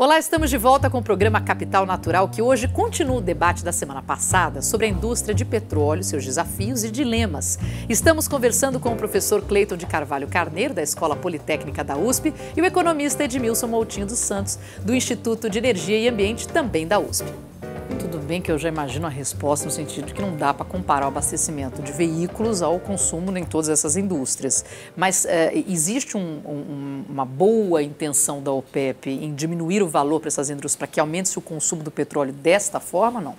Olá, estamos de volta com o programa Capital Natural, que hoje continua o debate da semana passada sobre a indústria de petróleo, seus desafios e dilemas. Estamos conversando com o professor Cleiton de Carvalho Carneiro, da Escola Politécnica da USP, e o economista Edmilson Moutinho dos Santos, do Instituto de Energia e Ambiente, também da USP. Tudo bem que eu já imagino a resposta no sentido de que não dá para comparar o abastecimento de veículos ao consumo em todas essas indústrias. Mas existe uma boa intenção da OPEP em diminuir o valor para essas indústrias para que aumente-se o consumo do petróleo desta forma, não?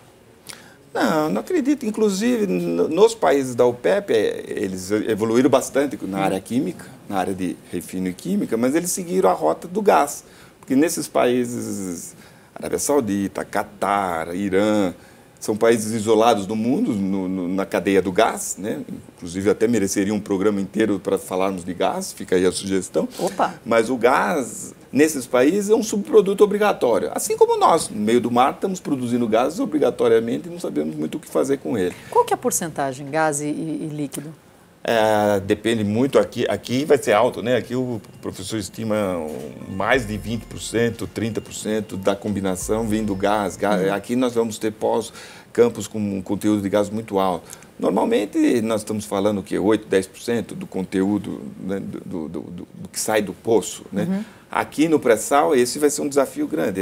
Não acredito. Inclusive, nos países da OPEP, eles evoluíram bastante na área química, na área de refino e química, mas eles seguiram a rota do gás. Porque nesses países, Arábia Saudita, Catar, Irã, são países isolados do mundo na cadeia do gás, né? Inclusive até mereceria um programa inteiro para falarmos de gás, fica aí a sugestão. Opa. Mas o gás, nesses países, é um subproduto obrigatório. Assim como nós, no meio do mar, estamos produzindo gás obrigatoriamente e não sabemos muito o que fazer com ele. Qual que é a porcentagem, gás e líquido? Depende muito, aqui vai ser alto, né? Aqui o professor estima mais de 20%, 30% da combinação vindo do gás. Aqui nós vamos ter campos com um conteúdo de gás muito alto. Normalmente nós estamos falando que 8%, 10% do conteúdo, né, do que sai do poço, né? Uhum. Aqui no pré-sal esse vai ser um desafio grande.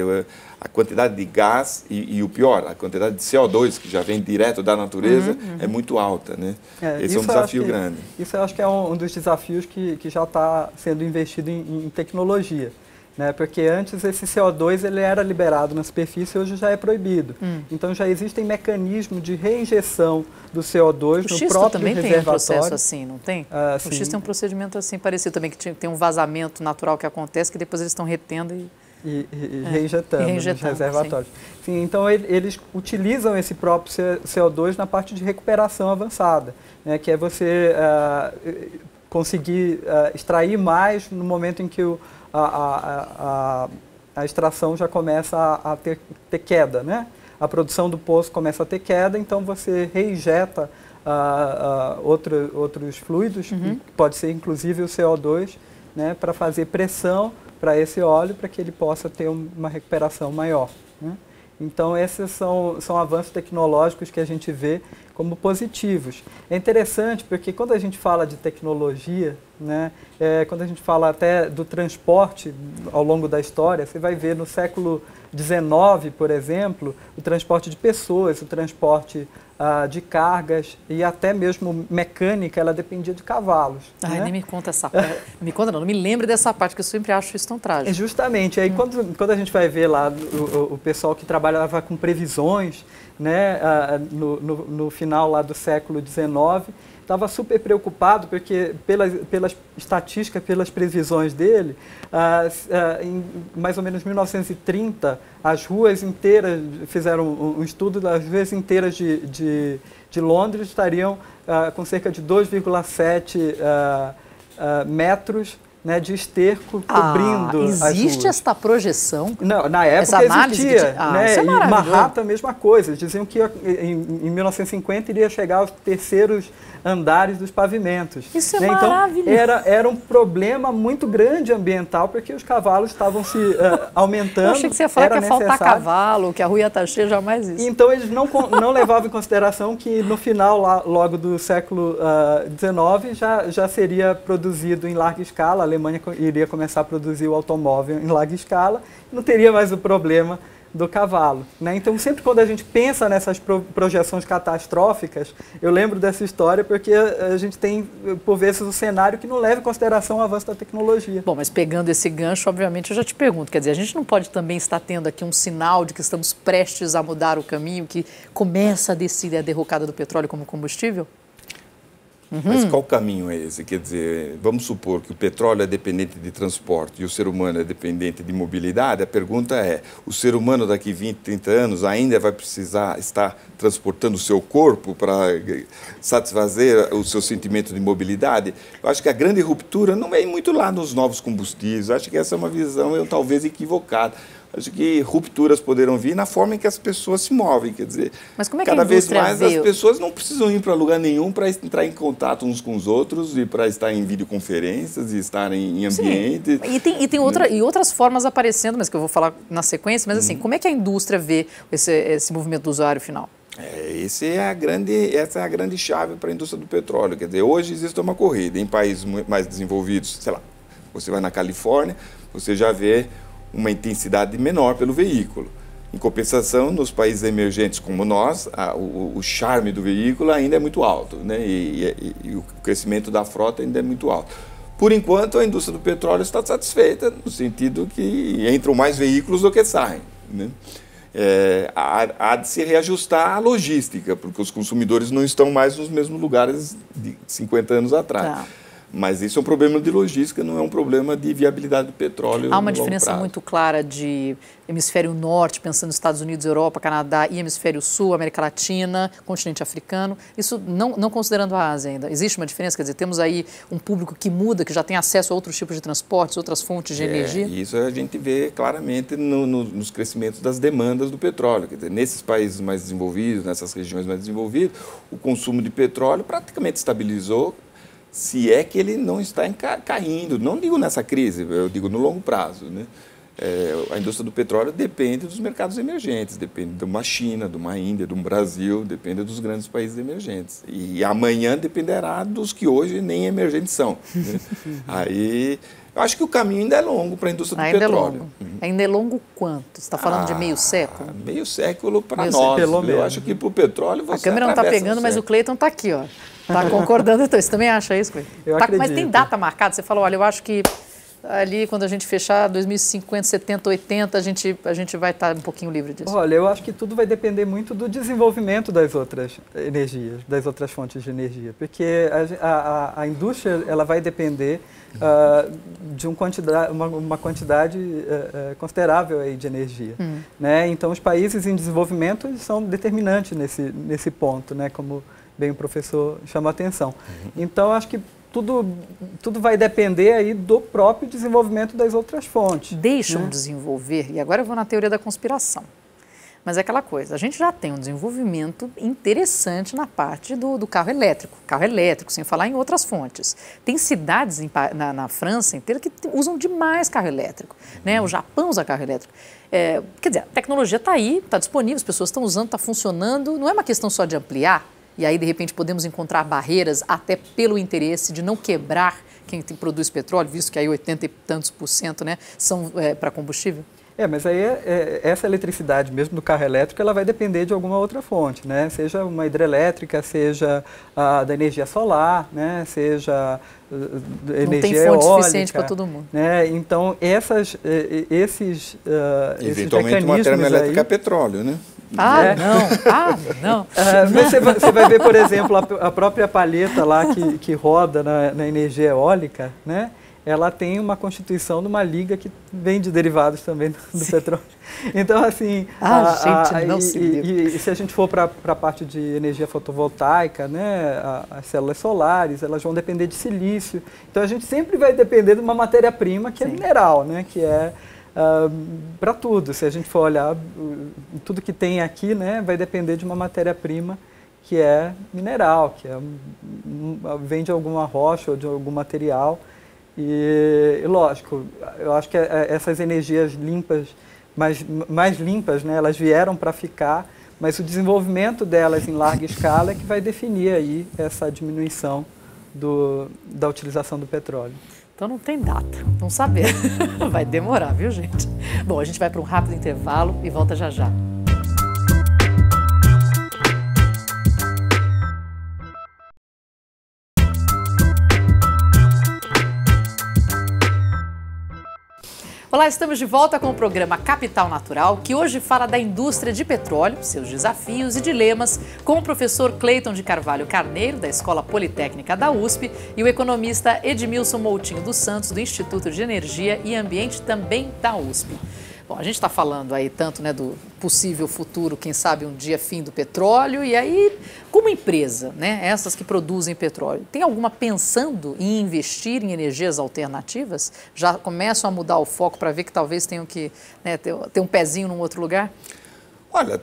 A quantidade de gás e o pior, a quantidade de CO2 que já vem direto da natureza é muito alta, né? Esse é um desafio grande. Isso eu acho que é um dos desafios que já está sendo investido em tecnologia. Né? Porque antes esse CO2 ele era liberado na superfície e hoje já é proibido. Então já existem mecanismos de reinjeção do CO2 no próprio também reservatório. Tem um processo assim, não tem? O Sim. xisto tem um procedimento assim parecido também, que tem um vazamento natural que acontece, que depois eles estão retendo e reinjetando nos reservatórios. Sim, então eles utilizam esse próprio CO2 na parte de recuperação avançada, né? Que é você conseguir extrair mais no momento em que a extração já começa a ter queda, né? A produção do poço começa a ter queda, então você reinjeta outros fluidos, que pode ser inclusive o CO2, né? Para fazer pressão para esse óleo, para que ele possa ter uma recuperação maior, né? Então, esses são avanços tecnológicos que a gente vê como positivos. É interessante porque quando a gente fala de tecnologia, né, quando a gente fala até do transporte ao longo da história, você vai ver no século XIX, por exemplo, o transporte de pessoas, o transporte de cargas e até mesmo mecânica, ela dependia de cavalos. Ai, né? Nem me conta essa parte. Me conta não me lembre dessa parte, que eu sempre acho isso tão trágico. Justamente, aí quando a gente vai ver lá o pessoal que trabalhava com previsões, né, no final lá do século XIX, estava super preocupado porque pelas estatísticas, pelas previsões dele, em mais ou menos 1930, as ruas inteiras, fizeram um estudo das ruas inteiras de Londres estariam com cerca de 2,7 metros, né, de esterco cobrindo as ruas. Existe esta projeção? Não, na época existia, né? E Manhattan, a mesma coisa. Diziam que em 1950 iria chegar aos terceiros andares dos pavimentos. Isso é né? maravilhoso. Então, era um problema muito grande ambiental, porque os cavalos estavam se aumentando. Eu achei que você ia falar que ia faltar cavalo, que a rua ia estar cheia, jamais isso. Então, eles não levavam em consideração que no final, logo do século XIX, já seria produzido em larga escala. A Alemanha iria começar a produzir o automóvel em larga escala, não teria mais o problema do cavalo, né? Então, sempre quando a gente pensa nessas projeções catastróficas, eu lembro dessa história porque a gente tem, por vezes, um cenário que não leva em consideração o avanço da tecnologia. Bom, mas pegando esse gancho, obviamente, eu já te pergunto, quer dizer, a gente não pode também estar tendo aqui um sinal de que estamos prestes a mudar o caminho, que começa a descer a derrocada do petróleo como combustível? Mas qual caminho é esse? Quer dizer, vamos supor que o petróleo é dependente de transporte e o ser humano é dependente de mobilidade. A pergunta é, o ser humano daqui 20, 30 anos ainda vai precisar estar transportando o seu corpo para satisfazer o seu sentimento de mobilidade? Eu acho que a grande ruptura não é muito lá nos novos combustíveis. Eu acho que essa é uma visão talvez equivocada. acho que rupturas poderão vir na forma em que as pessoas se movem, quer dizer, mas como é que cada a vez indústria mais vê... as pessoas não precisam ir para lugar nenhum para entrar em contato uns com os outros e para estar em videoconferências e estar em ambiente. E tem outras formas aparecendo, mas que eu vou falar na sequência, mas assim, como é que a indústria vê esse movimento do usuário final? Essa é a grande chave para a indústria do petróleo. Quer dizer, hoje existe uma corrida em países mais desenvolvidos, sei lá, você vai na Califórnia, você já vê uma intensidade menor pelo veículo. Em compensação, nos países emergentes como nós, o charme do veículo ainda é muito alto, né? E o crescimento da frota ainda é muito alto. Por enquanto, a indústria do petróleo está satisfeita, no sentido que entram mais veículos do que saem, né? Há de se reajustar a logística, porque os consumidores não estão mais nos mesmos lugares de 50 anos atrás. Tá. Mas isso é um problema de logística, não é um problema de viabilidade do petróleo. Há uma diferença muito clara de hemisfério norte, pensando nos Estados Unidos, Europa, Canadá, e hemisfério sul, América Latina, continente africano. Isso não considerando a Ásia ainda. Existe uma diferença? Quer dizer, temos aí um público que muda, que já tem acesso a outros tipos de transportes, outras fontes de energia? Isso a gente vê claramente nos crescimentos das demandas do petróleo. Quer dizer, nesses países mais desenvolvidos, nessas regiões mais desenvolvidas, o consumo de petróleo praticamente estabilizou, se é que ele não está caindo. Não digo nessa crise, eu digo no longo prazo, né? A indústria do petróleo depende dos mercados emergentes, depende de uma China, de uma Índia, de um Brasil, depende dos grandes países emergentes. E amanhã dependerá dos que hoje nem emergentes são, né? Aí, eu acho que o caminho ainda é longo para a indústria do petróleo. Ainda é longo quanto? Você está falando de meio século? Meio século para nós. Pelo menos. Eu acho que para o petróleo você A câmera não está pegando, mas o Cleiton está aqui, ó. Está concordando, então. Você também acha isso, Cleiton? Eu acredito. Mas tem data marcada? Você falou, olha, eu acho que ali quando a gente fechar 2050, 70, 80, a gente vai estar um pouquinho livre disso. Olha, eu acho que tudo vai depender muito do desenvolvimento das outras energias, das outras fontes de energia, porque a indústria ela vai depender de uma quantidade considerável aí de energia, né? Então, os países em desenvolvimento são determinantes nesse ponto, né? Como bem o professor chamou a atenção. Então, acho que tudo vai depender aí do próprio desenvolvimento das outras fontes. Deixam desenvolver, e agora eu vou na teoria da conspiração. Mas é aquela coisa, a gente já tem um desenvolvimento interessante na parte do carro elétrico, sem falar em outras fontes. Tem cidades na França inteira que usam demais carro elétrico, né? O Japão usa carro elétrico. Quer dizer, a tecnologia está aí, está disponível, as pessoas estão usando, está funcionando, não é uma questão só de ampliar, e aí de repente podemos encontrar barreiras até pelo interesse de não quebrar quem produz petróleo, visto que aí 80 e tantos % né, são para combustível? Mas aí essa eletricidade mesmo do carro elétrico, ela vai depender de alguma outra fonte, né? Seja uma hidrelétrica, seja da energia solar, né? Seja energia eólica. Não tem fonte suficiente para todo mundo. Né? Então, esses eventualmente uma termoelétrica a petróleo, né? Não. Você vai ver, por exemplo, a própria palheta lá que roda na energia eólica, né? Ela tem uma constituição de uma liga que vem de derivados também do petróleo. Então, assim... E se a gente for para a parte de energia fotovoltaica, né, as células solares, elas vão depender de silício. Então, a gente sempre vai depender de uma matéria-prima que é mineral, né, que é para tudo. Se a gente for olhar, tudo que tem aqui, né, vai depender de uma matéria-prima que é mineral, que vem de alguma rocha ou de algum material. E lógico, eu acho que essas energias limpas, mais limpas, né, elas vieram para ficar, mas o desenvolvimento delas em larga escala é que vai definir aí essa diminuição da utilização do petróleo. Então não tem data, vamos saber. Vai demorar, viu, gente? Bom, a gente vai para um rápido intervalo e volta já já. Olá, estamos de volta com o programa Capital Natural, que hoje fala da indústria de petróleo, seus desafios e dilemas, com o professor Cleiton de Carvalho Carneiro, da Escola Politécnica da USP, e o economista Edmilson Moutinho dos Santos, do Instituto de Energia e Ambiente, também da USP. Bom, a gente está falando aí tanto, né, do possível futuro, quem sabe um dia fim do petróleo, e aí, como empresa, né, essas que produzem petróleo, tem alguma pensando em investir em energias alternativas? Já começam a mudar o foco para ver que talvez tenham que, né, ter um pezinho num outro lugar? Olha,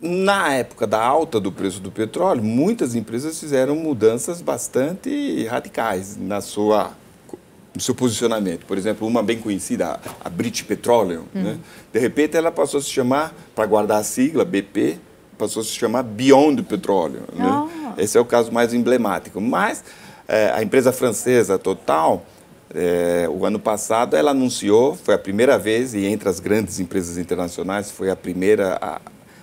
na época da alta do preço do petróleo, muitas empresas fizeram mudanças bastante radicais no seu posicionamento. Por exemplo, uma bem conhecida, a British Petroleum, né? De repente ela passou a se chamar, para guardar a sigla, BP, passou a se chamar Beyond Petroleum. Né? Esse é o caso mais emblemático. Mas a empresa francesa Total, o ano passado, ela anunciou, foi a primeira vez, e entre as grandes empresas internacionais, foi a primeira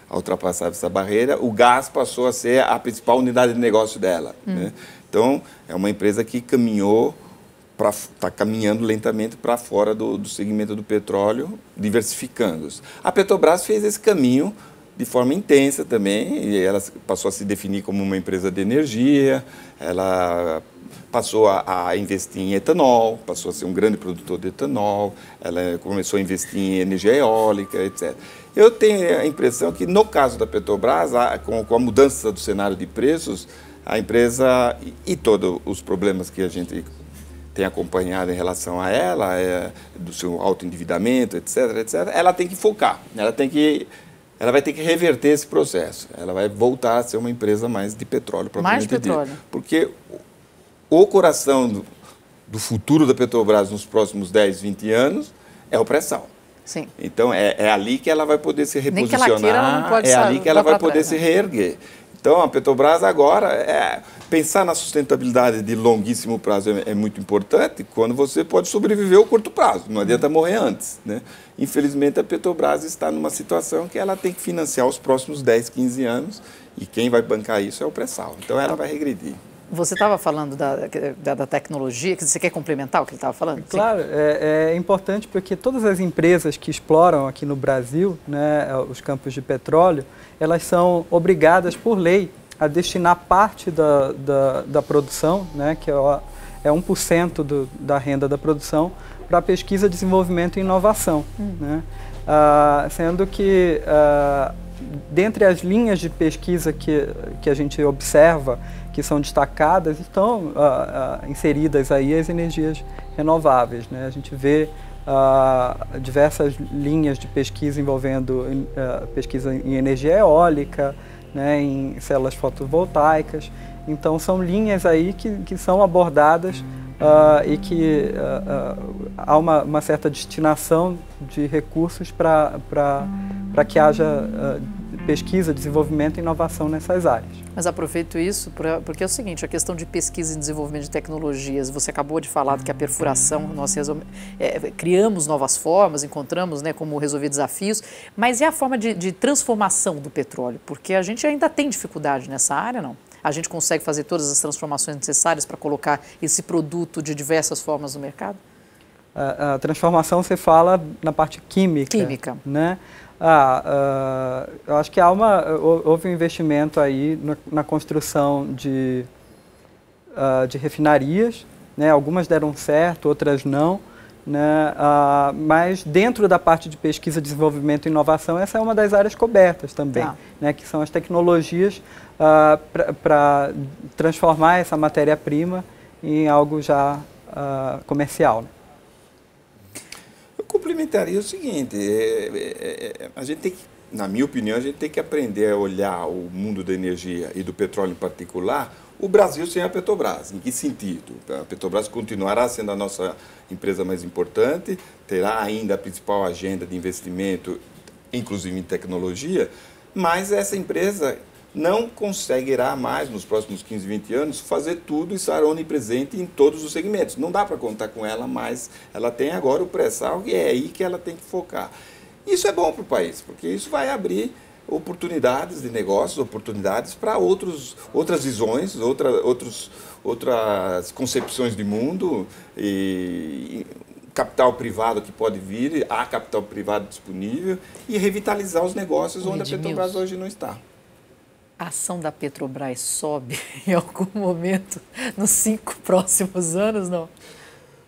a ultrapassar essa barreira, o gás passou a ser a principal unidade de negócio dela. Né? Então, é uma empresa que está caminhando lentamente para fora do segmento do petróleo, diversificando-se. A Petrobras fez esse caminho de forma intensa também, e ela passou a se definir como uma empresa de energia, ela passou a investir em etanol, passou a ser um grande produtor de etanol, ela começou a investir em energia eólica, etc. Eu tenho a impressão que, no caso da Petrobras, com a mudança do cenário de preços, a empresa, e todos os problemas que a gente tem acompanhado em relação a ela, do seu alto endividamento, etc., ela tem que focar, ela vai ter que reverter esse processo, ela vai voltar a ser uma empresa mais de petróleo. Mais de petróleo. Porque o coração do futuro da Petrobras nos próximos 10, 20 anos é o pré-sal. Sim. Então, é ali que ela vai poder se reposicionar, nem que ela queira, ela não pode ali que ela vai poder trás, se reerguer. Então, a Petrobras agora, pensar na sustentabilidade de longuíssimo prazo é muito importante quando você pode sobreviver ao curto prazo, não adianta morrer antes. Né? Infelizmente, a Petrobras está numa situação que ela tem que financiar os próximos 10, 15 anos e quem vai bancar isso é o pré-sal. Então, ela vai regredir. Você estava falando da tecnologia, que você quer complementar o que ele estava falando? Claro, é importante porque todas as empresas que exploram aqui no Brasil, né, os campos de petróleo, elas são obrigadas por lei a destinar parte da produção, né, que é 1% da renda da produção, para pesquisa, desenvolvimento e inovação. Né? Sendo que, dentre as linhas de pesquisa que a gente observa, que são destacadas, estão inseridas aí as energias renováveis. Né? A gente vê diversas linhas de pesquisa envolvendo pesquisa em energia eólica, né, em células fotovoltaicas. Então, são linhas aí que são abordadas e que há uma certa destinação de recursos para que haja pesquisa, desenvolvimento e inovação nessas áreas. Mas aproveito isso porque é o seguinte, a questão de pesquisa e desenvolvimento de tecnologias, você acabou de falar que a perfuração, nós criamos novas formas, encontramos, né, como resolver desafios, mas é a forma de transformação do petróleo, porque a gente ainda tem dificuldade nessa área, não? A gente consegue fazer todas as transformações necessárias para colocar esse produto de diversas formas no mercado? A transformação você fala na parte química. Química. Né? Eu acho que houve um investimento aí na construção de refinarias, né? Algumas deram certo, outras não, né? Mas dentro da parte de pesquisa, desenvolvimento e inovação, essa é uma das áreas cobertas também, né? Que são as tecnologias para transformar essa matéria-prima em algo já comercial. Né? Complementaria o seguinte, a gente tem que, na minha opinião, a gente tem que aprender a olhar o mundo da energia e do petróleo em particular, o Brasil sem a Petrobras. Em que sentido? A Petrobras continuará sendo a nossa empresa mais importante, terá ainda a principal agenda de investimento, inclusive em tecnologia, mas essa empresa não conseguirá mais, nos próximos 15, 20 anos, fazer tudo e estar onipresente em todos os segmentos. Não dá para contar com ela, mas ela tem agora o pré-sal e é aí que ela tem que focar. Isso é bom para o país, porque isso vai abrir oportunidades de negócios, oportunidades para outras visões, outras concepções de mundo, e capital privado que pode vir, há capital privado disponível, e revitalizar os negócios onde a Petrobras hoje não está. A ação da Petrobras sobe em algum momento nos 5 próximos anos, não?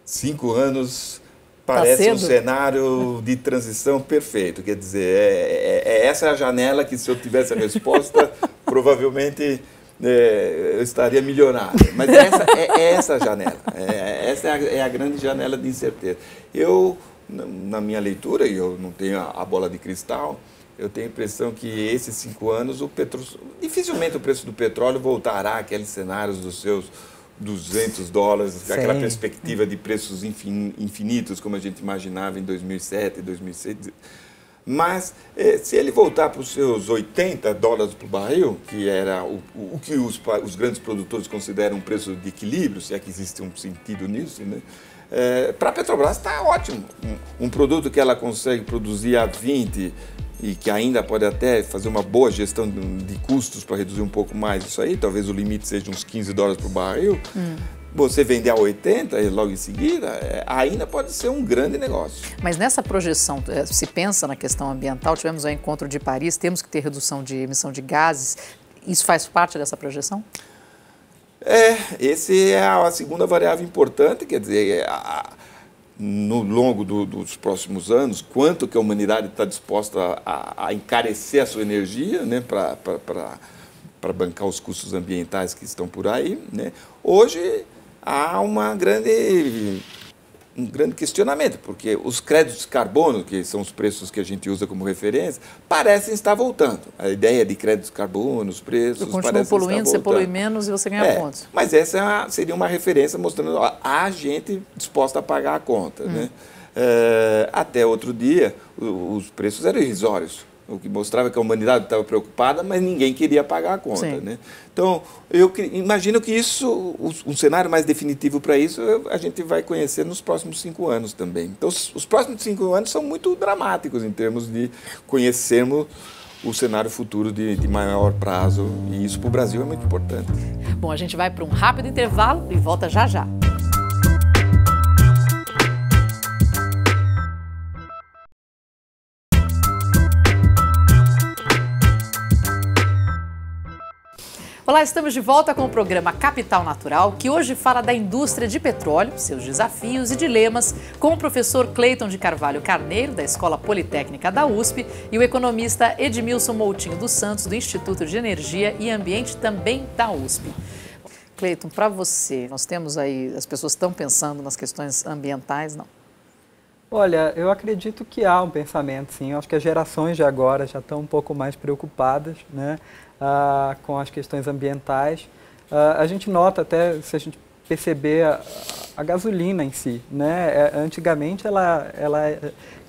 5 anos, Parece um cenário de transição perfeito. Quer dizer, essa é a janela que, se eu tivesse a resposta, provavelmente eu estaria milionário. Mas essa a janela. Essa é a grande janela de incerteza. Eu, na minha leitura, e eu não tenho a bola de cristal, eu tenho a impressão que esses 5 anos, dificilmente o preço do petróleo voltará àqueles cenários dos seus $200, aquela perspectiva de preços infinitos, como a gente imaginava em 2007, 2006. Mas, se ele voltar para os seus $80 por barril, que era o que os grandes produtores consideram um preço de equilíbrio, se é que existe um sentido nisso, né? Para a Petrobras está ótimo. Um produto que ela consegue produzir a 20 e que ainda pode até fazer uma boa gestão de custos para reduzir um pouco mais isso aí, talvez o limite seja uns $15 por barril, você vender a 80 e logo em seguida, ainda pode ser um grande negócio. Mas nessa projeção, se pensa na questão ambiental, tivemos o encontro de Paris, temos que ter redução de emissão de gases, isso faz parte dessa projeção? Essa é a segunda variável importante, quer dizer, no longo dos próximos anos, quanto que a humanidade está disposta a encarecer a sua energia, né, para bancar os custos ambientais que estão por aí, né? Hoje há um grande questionamento, porque os créditos de carbono, que são os preços que a gente usa como referência, parecem estar voltando. A ideia de créditos de carbono, os preços parecem estar voltando. Continua poluindo, você polui menos e você ganha pontos. Mas essa seria uma referência mostrando a gente disposta a pagar a conta. Né? Até outro dia, os preços eram irrisórios. O que mostrava que a humanidade estava preocupada, mas ninguém queria pagar a conta. Né? Então, eu imagino que isso, um cenário mais definitivo para isso, a gente vai conhecer nos próximos 5 anos também. Então, os próximos 5 anos são muito dramáticos em termos de conhecermos o cenário futuro de maior prazo, e isso para o Brasil é muito importante. Bom, a gente vai para um rápido intervalo e volta já já. Olá, estamos de volta com o programa Capital Natural, que hoje fala da indústria de petróleo, seus desafios e dilemas, com o professor Cleiton de Carvalho Carneiro, da Escola Politécnica da USP, e o economista Edmilson Moutinho dos Santos, do Instituto de Energia e Ambiente, também da USP. Cleiton, para você, nós temos aí, as pessoas estão pensando nas questões ambientais, não? Olha, eu acredito que há um pensamento, sim. Eu acho que as gerações de agora já estão um pouco mais preocupadas, né, com as questões ambientais. A gente nota até, se a gente perceber, a gasolina em si, né? Antigamente, ela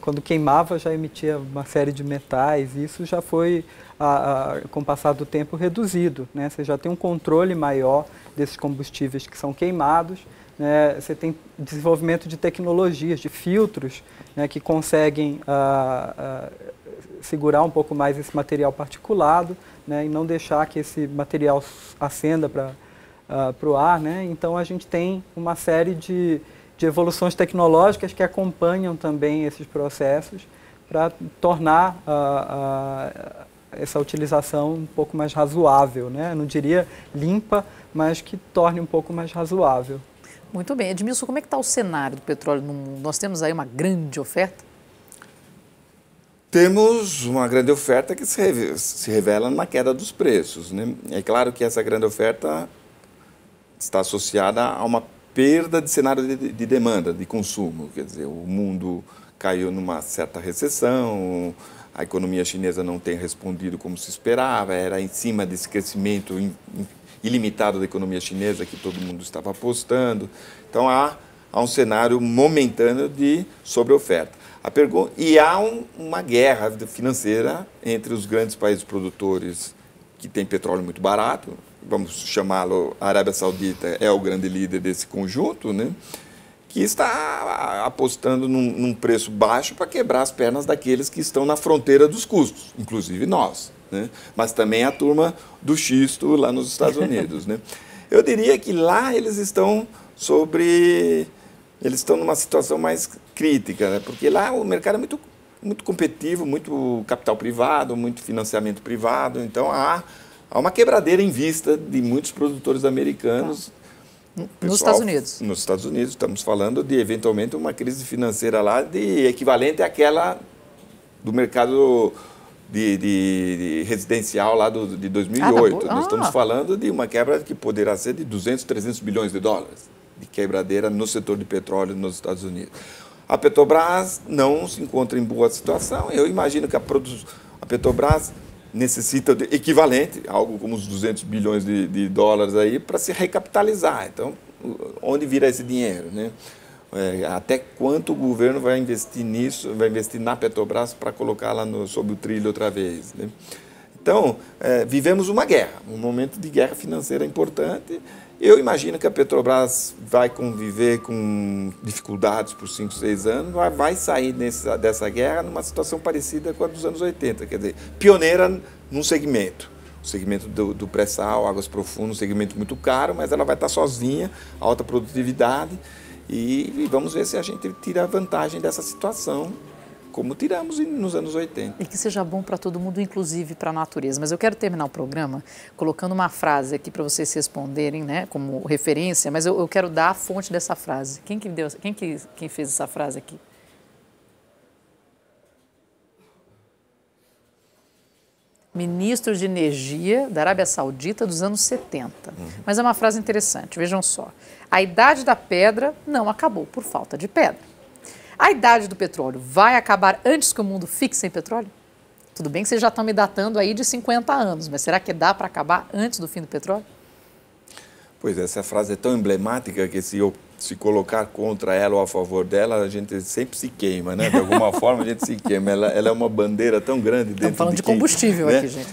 quando queimava, já emitia uma série de metais, e isso já foi, com o passar do tempo, reduzido, né? Você já tem um controle maior desses combustíveis que são queimados, né? Você tem desenvolvimento de tecnologias, de filtros, né, que conseguem segurar um pouco mais esse material particulado, né, e não deixar que esse material ascenda para o ar. Né? Então, a gente tem uma série de evoluções tecnológicas que acompanham também esses processos para tornar essa utilização um pouco mais razoável. Né? Não diria limpa, mas que torne um pouco mais razoável. Muito bem. Edmilson, como é que está o cenário do petróleo no mundo? Nós temos aí uma grande oferta? Temos uma grande oferta que se revela na queda dos preços. Né? É claro que essa grande oferta está associada a uma perda de cenário de demanda, de consumo. Quer dizer, o mundo caiu numa certa recessão, a economia chinesa não tem respondido como se esperava, era em cima desse crescimento ilimitado da economia chinesa que todo mundo estava apostando. Então, há um cenário momentâneo de sobreoferta. E há uma guerra financeira entre os grandes países produtores que têm petróleo muito barato, vamos chamá-lo, a Arábia Saudita é o grande líder desse conjunto, né, que está apostando num preço baixo para quebrar as pernas daqueles que estão na fronteira dos custos, inclusive nós. Né? Mas também a turma do xisto lá nos Estados Unidos. Né? Eu diria que lá eles estão numa situação mais crítica, né? Porque lá o mercado é muito, muito competitivo, muito capital privado, muito financiamento privado, então há uma quebradeira em vista de muitos produtores americanos Nos Estados Unidos. Nos Estados Unidos, estamos falando de, eventualmente, uma crise financeira lá de equivalente àquela do mercado de residencial lá de 2008. Nós estamos falando de uma quebra que poderá ser de 200, 300 bilhões de dólares de quebradeira no setor de petróleo nos Estados Unidos. A Petrobras não se encontra em boa situação. Eu imagino que a Petrobras necessita de equivalente, algo como uns 200 bilhões de dólares aí, para se recapitalizar. Então, onde vira esse dinheiro, né? Até quanto o governo vai investir nisso, vai investir na Petrobras para colocá-la sob o trilho outra vez, né? Então, vivemos uma guerra, um momento de guerra financeira importante. Eu imagino que a Petrobras vai conviver com dificuldades por 5, 6 anos, mas vai sair dessa guerra numa situação parecida com a dos anos 80, quer dizer, pioneira num segmento. O segmento do pré-sal, águas profundas, um segmento muito caro, mas ela vai estar sozinha, alta produtividade, e vamos ver se a gente tira vantagem dessa situação, como tiramos nos anos 80. E que seja bom para todo mundo, inclusive para a natureza. Mas eu quero terminar o programa colocando uma frase aqui para vocês responderem, né, como referência, mas eu quero dar a fonte dessa frase. Quem fez essa frase aqui? Ministro de Energia da Arábia Saudita dos anos 70. Mas é uma frase interessante, vejam só. A idade da pedra não acabou por falta de pedra. A idade do petróleo vai acabar antes que o mundo fique sem petróleo? Tudo bem que vocês já estão me datando aí de 50 anos, mas será que dá para acabar antes do fim do petróleo? Pois essa frase é tão emblemática que se colocar contra ela ou a favor dela, a gente sempre se queima, né? De alguma forma a gente se queima. Ela é uma bandeira tão grande dentro Estamos falando de combustível, né? Aqui, gente.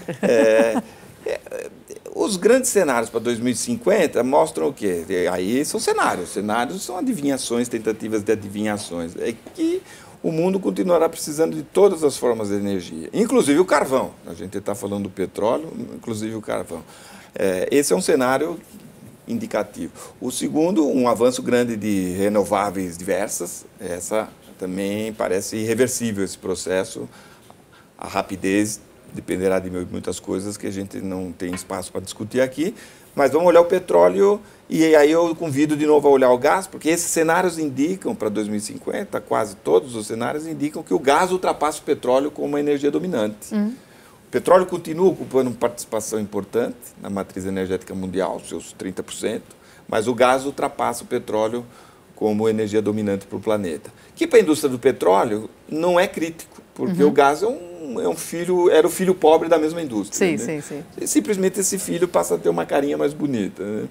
Os grandes cenários para 2050 mostram o quê? Aí são cenários. Cenários são adivinhações, tentativas de adivinhações. É que o mundo continuará precisando de todas as formas de energia, inclusive o carvão. A gente está falando do petróleo, inclusive o carvão. Esse é um cenário indicativo. O segundo, um avanço grande de renováveis diversas. Essa também parece irreversível, esse processo. A rapidez dependerá de muitas coisas que a gente não tem espaço para discutir aqui, mas vamos olhar o petróleo e aí eu convido de novo a olhar o gás, porque esses cenários indicam para 2050, quase todos os cenários indicam que o gás ultrapassa o petróleo como uma energia dominante. O petróleo continua ocupando uma participação importante na matriz energética mundial, seus 30%, mas o gás ultrapassa o petróleo como energia dominante para o planeta. Que para a indústria do petróleo não é crítico, porque o gás era o filho pobre da mesma indústria. Sim, né? sim. E simplesmente esse filho passa a ter uma carinha mais bonita. Né?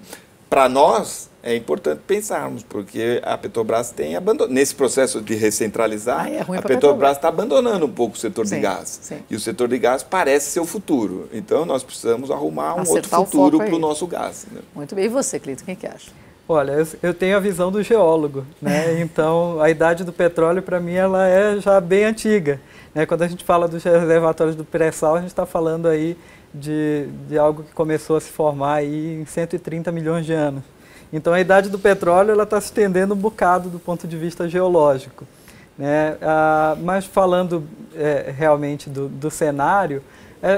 Para nós, é importante pensarmos, porque a Petrobras tem abandonado. Nesse processo de recentralizar, a Petrobras está abandonando um pouco o setor de gás. Sim. E o setor de gás parece ser o futuro. Então, nós precisamos arrumar um outro futuro para o nosso gás. Né? Muito bem. E você, Cleiton, o que acha? Olha, eu tenho a visão do geólogo, né? Então, a idade do petróleo, para mim, ela é já bem antiga. Né? Quando a gente fala dos reservatórios do pré-sal, a gente está falando aí de algo que começou a se formar aí em 130 milhões de anos. Então, a idade do petróleo está se estendendo um bocado do ponto de vista geológico. Né? Mas falando realmente do cenário,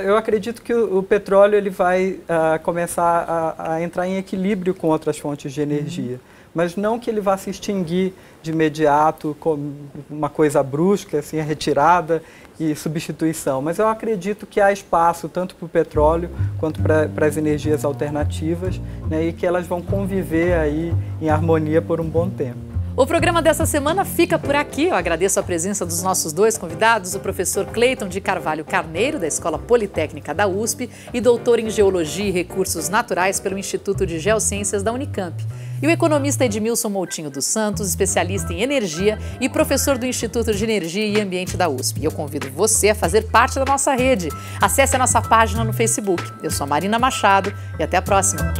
eu acredito que o petróleo ele vai começar a entrar em equilíbrio com outras fontes de energia, mas não que ele vá se extinguir de imediato como uma coisa brusca, assim, a retirada e substituição. Mas eu acredito que há espaço tanto para o petróleo quanto para as energias alternativas, né, e que elas vão conviver aí em harmonia por um bom tempo. O programa dessa semana fica por aqui. Eu agradeço a presença dos nossos dois convidados, o professor Cleiton de Carvalho Carneiro, da Escola Politécnica da USP, e doutor em Geologia e Recursos Naturais pelo Instituto de Geociências da Unicamp. E o economista Edmilson Moutinho dos Santos, especialista em energia e professor do Instituto de Energia e Ambiente da USP. E eu convido você a fazer parte da nossa rede. Acesse a nossa página no Facebook. Eu sou a Marina Machado e até a próxima.